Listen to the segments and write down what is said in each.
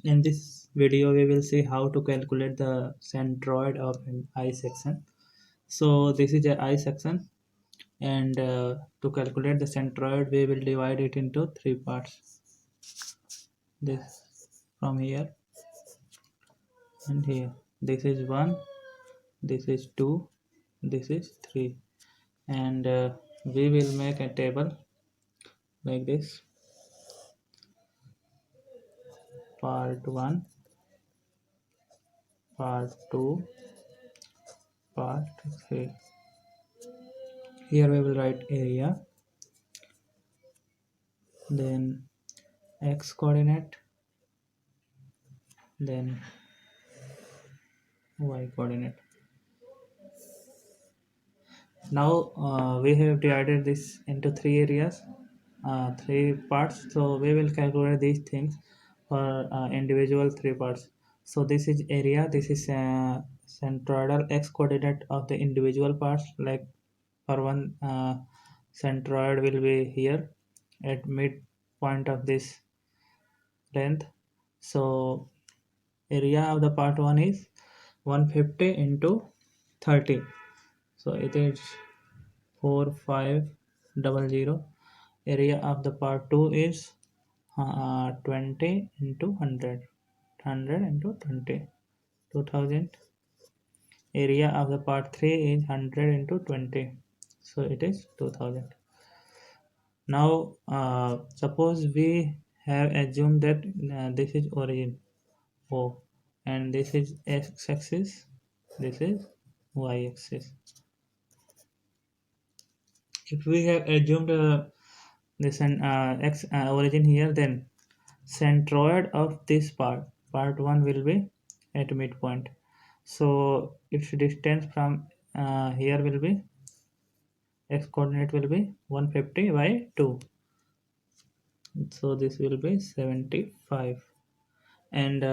In this video, we will see how to calculate the centroid of an I section. So this is a I section, and to calculate the centroid, we will divide it into three parts. This from here and here. This is 1, this is 2, this is 3, and we will make a table like this: part 1, part 2, part 3. Here we will write area, then x coordinate, then y coordinate. Now we have divided this into three areas, three parts. So we will calculate these things for individual three parts. So this is area, this is centroidal x coordinate of the individual parts. Like for one, centroid will be here at midpoint of this length. So area of the part 1 is 150 into 30. So it is 4500. Area of the part 2 is 20 into 100. 100 into 20, 2000. Area of the part 3 is 100 into 20. So it is 2000. Now suppose we have assumed that this is origin O, and this is x axis, this is y axis. If we have assumed this x origin here, then centroid of this part 1 will be at midpoint. So its distance from here will be, x coordinate will be 150 by 2. So this will be 75, and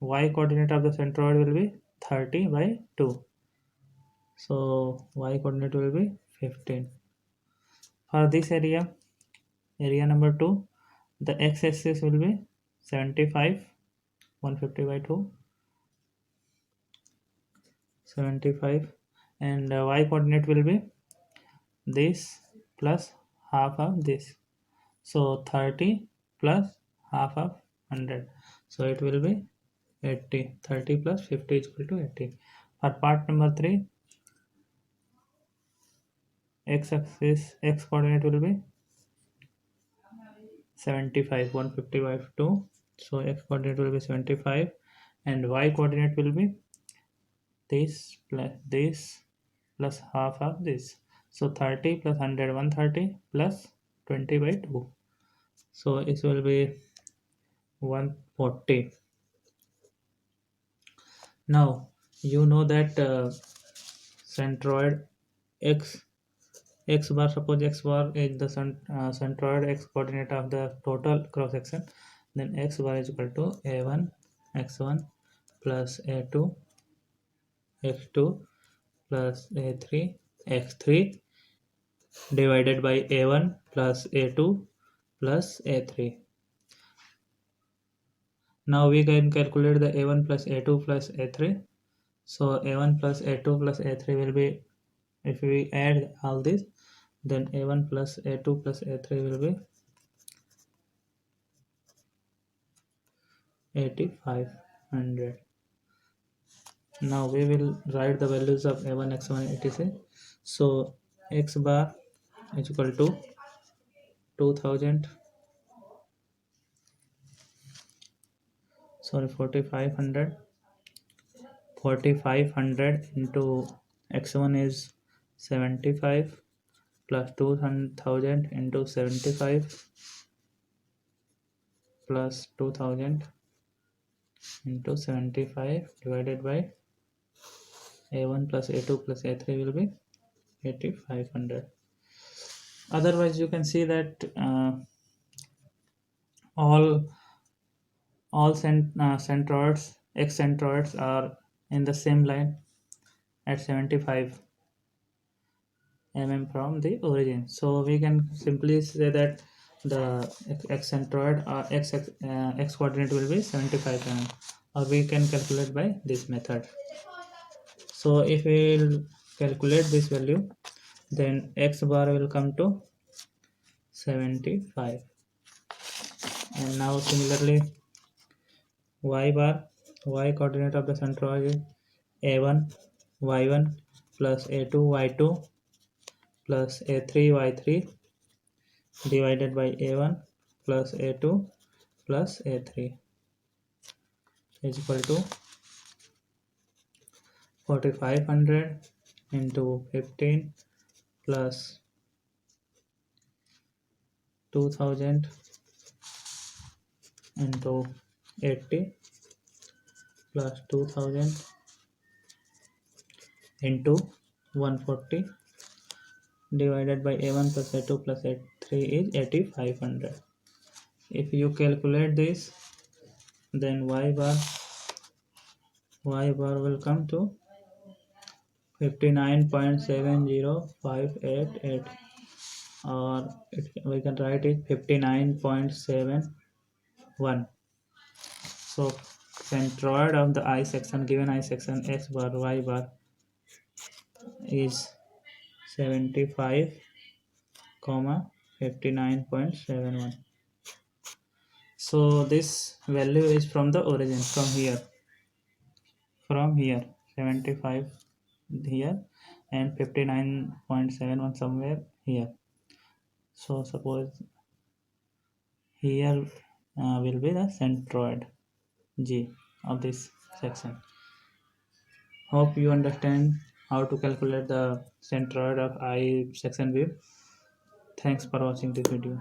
y coordinate of the centroid will be 30 by 2. So y coordinate will be 15. For this area number 2, the x axis will be 75, 150 by 2, 75, and y coordinate will be this plus half of this. So 30 plus half of 100. So it will be 80. 30 plus 50 is equal to 80. For part number 3, x axis, x coordinate will be 75, 150 by 2. So x coordinate will be 75, and y coordinate will be this plus half of this. So 30 plus 100, 130 plus 20 by 2. So it will be 140. Now you know that centroid x bar, suppose x bar is the centroid x coordinate of the total cross section, then x bar is equal to a1 x1 plus a2 x2 plus a3 x3 divided by a1 plus a2 plus a3. Now we can calculate the a1 plus a2 plus a3. So a1 plus a2 plus a3 will be, if we add all this, then a1 plus a2 plus a3 will be 8500. Now we will write the values of a1 x1 etc. So x bar is equal to 2000, sorry 4500 into x1 is 75 plus 2000 into 75 plus 2000 into 75 divided by a1 plus a2 plus a3 will be 8500. Otherwise you can see that all centroids, x centroids are in the same line at 75 mm from the origin. So we can simply say that the x centroid or x coordinate will be 75 mm, or we can calculate by this method. So if we will calculate this value, then x bar will come to 75, and now similarly y bar, y coordinate of the centroid is a1 y1 plus a2 y2 plus a3 y3 divided by a1 plus a2 plus a3 is equal to 4500 into 15 plus 2000 into 80 plus 2000 into 140 divided by a1 plus a2 plus a3 is 8500. If you calculate this, then y bar will come to 59.70588, or we can write it 59.71. So centroid of the I section, given I section, x bar y bar is 75 comma 59.71. So this value is from the origin, from here 75 here and 59.71 somewhere here. So suppose here will be the centroid G of this section. Hope you understand how to calculate the centroid of I section wave. Thanks for watching this video.